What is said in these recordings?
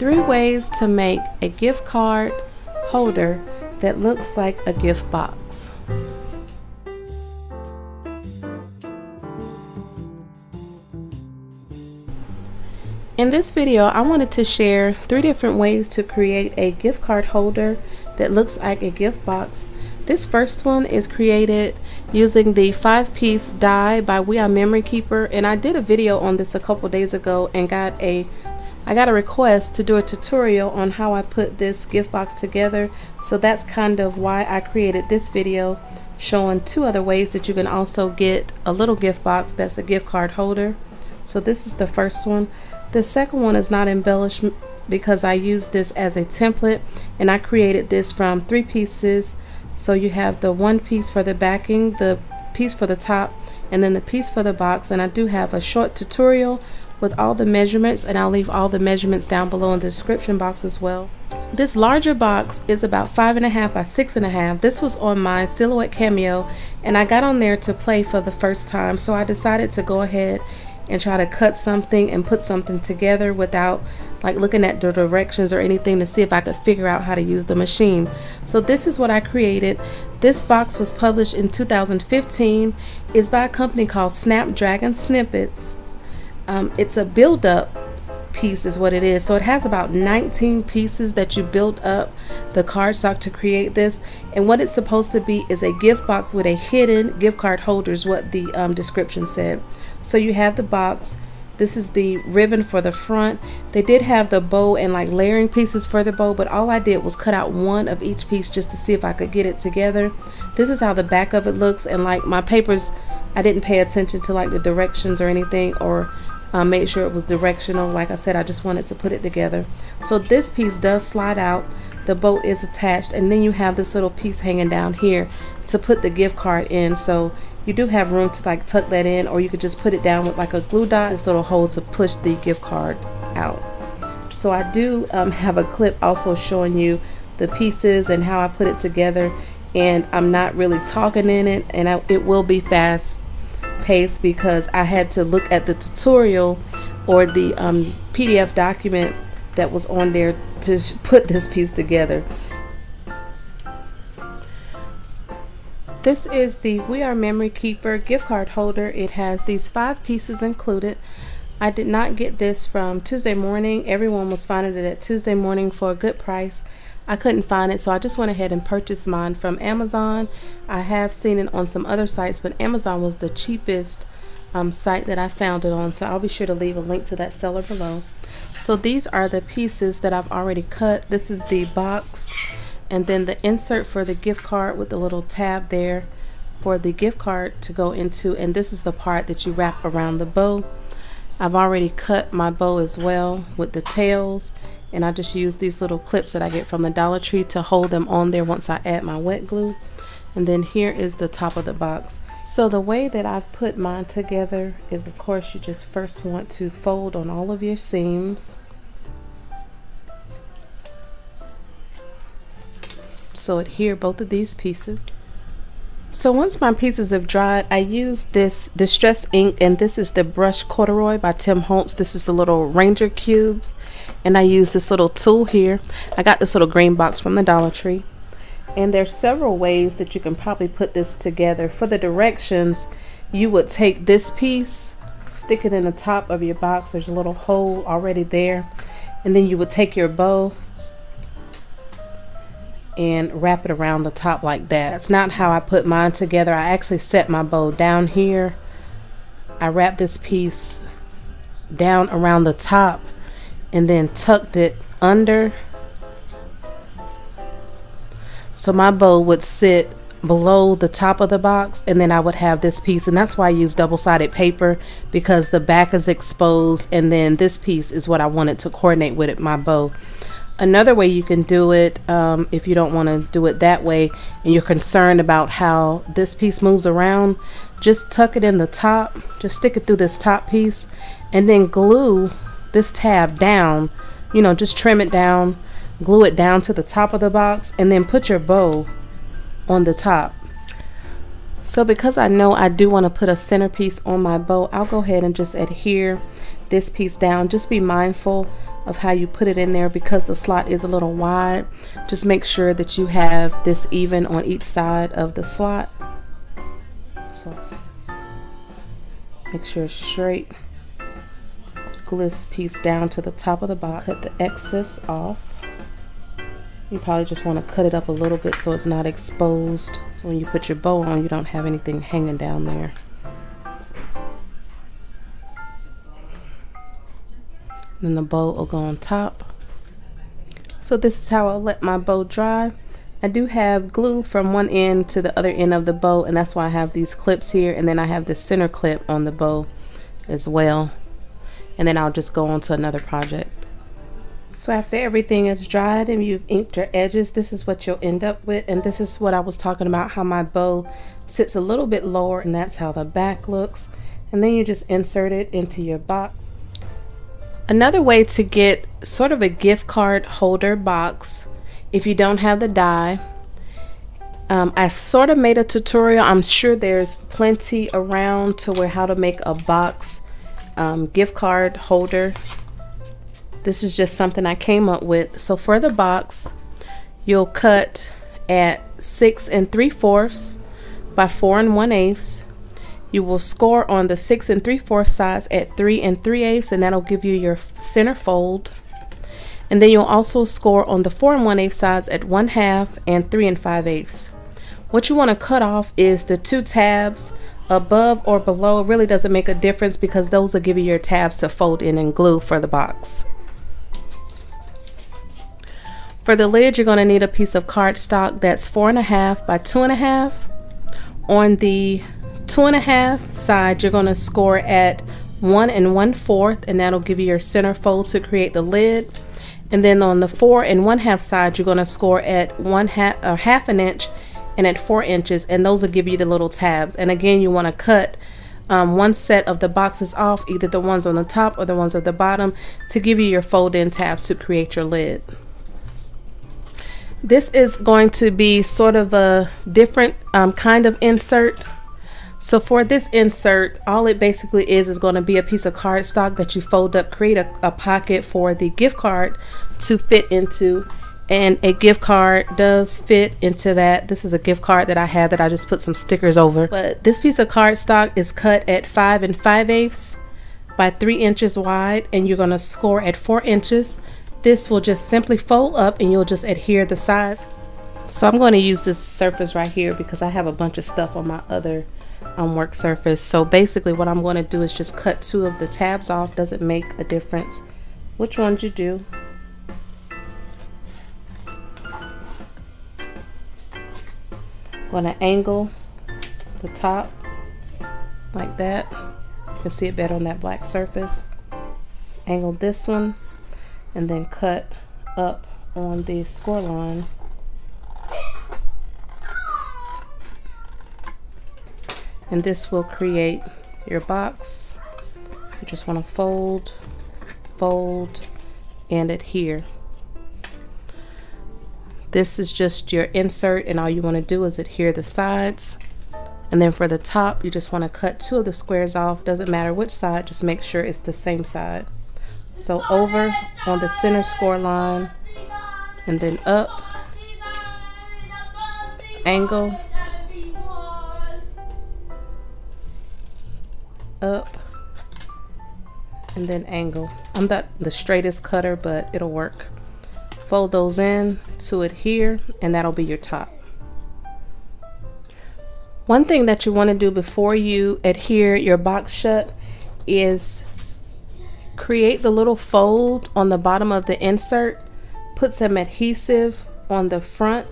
3 ways to make a gift card holder that looks like a gift box. In this video, I wanted to share 3 different ways to create a gift card holder that looks like a gift box. This first one is created using the 5-piece die by We Are Memory Keeper, and I did a video on this a couple days ago and I got a request to do a tutorial on how I put this gift box together. So that's kind of why I created this video, showing 2 other ways that you can also get a little gift box that's a gift card holder. So this is the first one. The second one is not embellished because I used this as a template, and I created this from 3 pieces. So you have the 1 piece for the backing, the piece for the top, and then the piece for the box. And I do have a short tutorial with all the measurements, and I'll leave all the measurements down below in the description box as well. This larger box is about 5.5 by 6.5. This was on my Silhouette Cameo, and I got on there to play for the first time, so I decided to go ahead and try to cut something and put something together without like looking at the directions or anything to see if I could figure out how to use the machine. So this is what I created. This box was published in 2015. It's by a company called Snapdragon Snippets. It's a build-up piece is what it is. So it has about 19 pieces that you build up the cardstock to create this, and what it's supposed to be is a gift box with a hidden gift card holder is what the description said. So you have the box. This is the ribbon for the front. They did have the bow and like layering pieces for the bow, but all I did was cut out 1 of each piece just to see if I could get it together. This is how the back of it looks, and like my papers, I didn't pay attention to like the directions or anything, or made sure it was directional. Like I said, I just wanted to put it together. So this piece does slide out, the bow is attached, and then you have this little piece hanging down here to put the gift card in. So you do have room to like tuck that in, or you could just put it down with like a glue dot, this little hole to push the gift card out. So I do have a clip also showing you the pieces and how I put it together, and I'm not really talking in it, and it will be fast paced because I had to look at the tutorial or the PDF document that was on there to put this piece together. This is the We Are Memory Keeper gift card holder. It has these 5 pieces included. I did not get this from Tuesday Morning. Everyone was finding it at Tuesday Morning for a good price. I couldn't find it, so I just went ahead and purchased mine from Amazon. I have seen it on some other sites, but Amazon was the cheapest site that I found it on, so I'll be sure to leave a link to that seller below. So these are the pieces that I've already cut. This is the box, and then the insert for the gift card with the little tab there for the gift card to go into, and this is the part that you wrap around the bow. I've already cut my bow as well with the tails, and I just use these little clips that I get from the Dollar Tree to hold them on there once I add my wet glue. And then here is the top of the box. So the way that I've put mine together is, of course, you just first want to fold on all of your seams. So adhere both of these pieces. So once my pieces have dried, I use this Distress ink, and this is the brush corduroy by Tim Holtz. This is the little Ranger cubes, and I use this little tool here. I got this little green box from the Dollar Tree, and there's several ways that you can probably put this together. For the directions, you would take this piece, stick it in the top of your box. There's a little hole already there, and then you would take your bow and wrap it around the top like that. That's not how I put mine together. I actually set my bow down here. I wrapped this piece down around the top and then tucked it under, so my bow would sit below the top of the box, and then I would have this piece, and that's why I use double-sided paper, because the back is exposed, and then this piece is what I wanted to coordinate with my bow. Another way you can do it, if you don't want to do it that way and you're concerned about how this piece moves around, just tuck it in the top, just stick it through this top piece, and then glue this tab down, you know, just trim it down, glue it down to the top of the box, and then put your bow on the top. So because I know I do want to put a centerpiece on my bow, I'll go ahead and just adhere this piece down. Just be mindful of how you put it in there. Because the slot is a little wide, just make sure that you have this even on each side of the slot. So make sure it's straight. Glue this piece down to the top of the box. Cut the excess off. You probably just want to cut it up a little bit so it's not exposed. So when you put your bow on, you don't have anything hanging down there. Then the bow will go on top. So this is how I'll let my bow dry. I do have glue from one end to the other end of the bow, and that's why I have these clips here, and then I have the center clip on the bow as well. And then I'll just go on to another project. So after everything is dried and you've inked your edges, this is what you'll end up with. And this is what I was talking about, how my bow sits a little bit lower, and that's how the back looks. And then you just insert it into your box. Another way to get sort of a gift card holder box, if you don't have the die, I've sort of made a tutorial. I'm sure there's plenty around to where how to make a box gift card holder. This is just something I came up with. So for the box, you'll cut at 6 3/4 by 4 1/8. You will score on the 6 3/4 sides at 3 3/8, and that'll give you your center fold. And then you'll also score on the 4 1/8 sides at 1/2 and 3 5/8. What you want to cut off is the 2 tabs above or below. It really doesn't make a difference because those will give you your tabs to fold in and glue for the box. For the lid, you're going to need a piece of cardstock that's 4 1/2 by 2 1/2. On the 2 1/2 side, you're going to score at 1 1/4, and that'll give you your center fold to create the lid. And then on the 4 1/2 side, you're going to score at 1/2 an inch and at 4 inches, and those will give you the little tabs. And again, you want to cut one set of the boxes off, either the ones on the top or the ones at the bottom, to give you your fold-in tabs to create your lid. This is going to be sort of a different kind of insert. So for this insert, all it basically is going to be a piece of cardstock that you fold up, create a pocket for the gift card to fit into. And a gift card does fit into that. This is a gift card that I had that I just put some stickers over. But this piece of cardstock is cut at 5 5/8 by 3 inches wide, and you're going to score at 4 inches. This will just simply fold up and you'll just adhere the sides. So I'm going to use this surface right here because I have a bunch of stuff on my other work surface. So basically what I'm going to do is just cut 2 of the tabs off. Doesn't make a difference which ones you do. Going to angle the top like that. You can see it better on that black surface. Angle this one and then cut up on the score line. And this will create your box. You just want to fold, fold, and adhere. This is just your insert, and all you want to do is adhere the sides. And then for the top, you just want to cut 2 of the squares off. Doesn't matter which side, just make sure it's the same side. So over on the center score line, and then up, angle, up, and then angle. I'm not the straightest cutter, but it'll work. Fold those in to adhere, and that'll be your top. One thing that you want to do before you adhere your box shut is create the little fold on the bottom of the insert. Put some adhesive on the front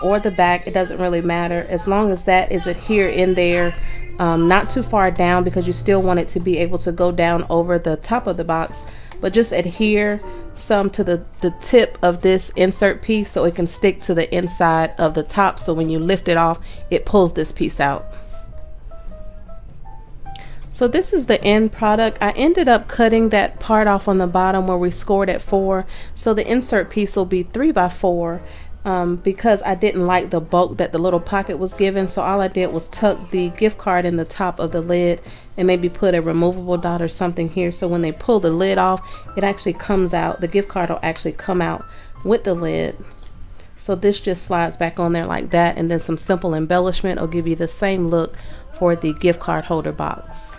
or the back, it doesn't really matter, as long as that is adhered in there, not too far down, because you still want it to be able to go down over the top of the box, but just adhere some to the tip of this insert piece so it can stick to the inside of the top, so when you lift it off, it pulls this piece out. So this is the end product. I ended up cutting that part off on the bottom where we scored at 4, so the insert piece will be 3 by 4. because I didn't like the bulk that the little pocket was given. So all I did was tuck the gift card in the top of the lid and maybe put a removable dot or something here. So when they pull the lid off, it actually comes out. The gift card will actually come out with the lid. So this just slides back on there like that, and then some simple embellishment will give you the same look for the gift card holder box.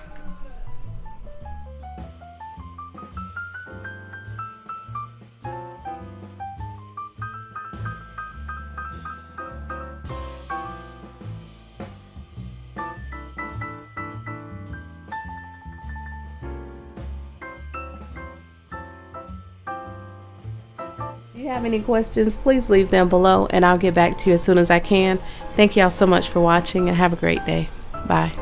If you have any questions, please leave them below and I'll get back to you as soon as I can. Thank y'all so much for watching and have a great day. Bye.